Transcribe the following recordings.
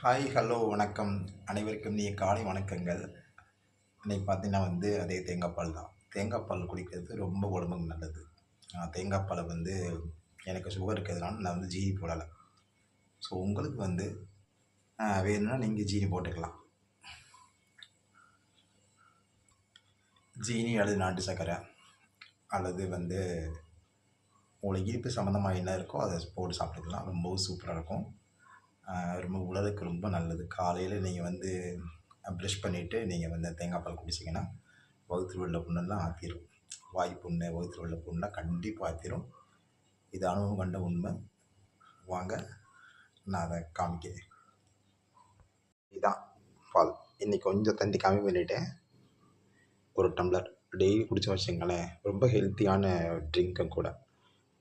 Hi hello வணக்கம். அனைவருக்கும் இனிய காலை வணக்கங்கள். இன்னைக்கு பார்த்தீங்கன்னா அதே தேங்காய் பால் தான். தேங்காய் பால் குடிக்கிறது ரொம்ப உடம்புக்கு நல்லது. தேங்காய் பாலை எனக்கு சுகர் இருக்கிறதுனால நான் ஜீனி போடலை. ஸோ உங்களுக்கு வேணும்னா நீங்கள் ஜீனி போட்டுக்கலாம். ஜீனி அல்லது நாட்டு சர்க்கரை அல்லது உங்களுக்கு இனிப்பு சம்மந்தமாக என்ன இருக்கோ அதை போட்டு சாப்பிட்டுக்கலாம். ரொம்பவும் சூப்பராக இருக்கும். ரொம்ப உடலுக்கு ரொம்ப நல்லது. காலையில் நீங்கள் ப்ரஷ் பண்ணிவிட்டு நீங்கள் தேங்காய் பால் குடிச்சிங்கன்னா வயிற்றில் உள்ள புண்ணெல்லாம் ஆற்றிரும். வாய் புண்ணு, வயிற்றில் உள்ள புண்ணெலாம் கண்டிப்பாக ஆற்றிரும். இது அனுபவம் கண்ட உண்மை. வாங்க நான் அதை காமிக்கிறேன். இதுதான் பால். இன்றைக்கி கொஞ்சம் தண்ணி கம்மி பண்ணிவிட்டேன். ஒரு டம்ளர் டெய்லி குடிச்சு வச்சுங்களேன், ரொம்ப ஹெல்த்தியான ட்ரிங்க்கும் கூட.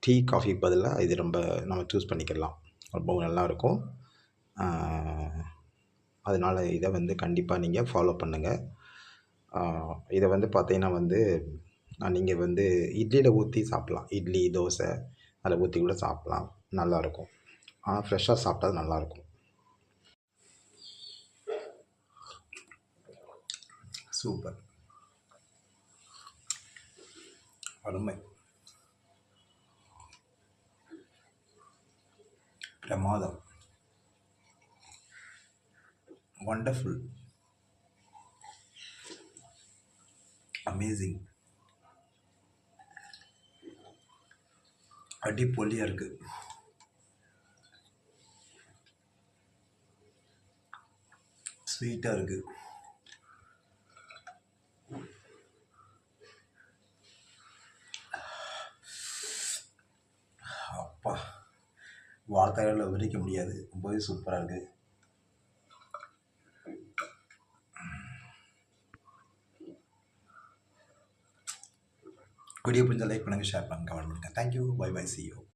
டீ காஃபிக்கு பதிலாக இது ரொம்ப நம்ம சூஸ் பண்ணிக்கலாம். ரொம்பவும் நல்லாயிருக்கும். அதனால் இதை கண்டிப்பாக நீங்கள் ஃபாலோ பண்ணுங்கள். இதை பார்த்தீங்கன்னா நீங்கள் இட்லியில் ஊற்றி சாப்பிட்லாம். இட்லி, தோசை அதில் ஊற்றி கூட சாப்பிட்லாம். நல்லாயிருக்கும். ஆனால் ஃப்ரெஷ்ஷாக சாப்பிட்டா அது நல்லாயிருக்கும். சூப்பர், அருமை, பிரமாதம், வண்டர்ஃபுல், அமேசிங், அடிப்பொலியாக இருக்குது. ஸ்வீட்டாக இருக்குது. அப்பா, வார்த்தைகளில் விவரிக்க முடியாது. ரொம்பவே சூப்பராக இருக்குது. வீடியோ பிடிச்ச லைக் பண்ணுங்கள், ஷேர் பண்ணுங்கள், கமெண்ட் பண்ணுங்கள். Thank you, bye bye, see you.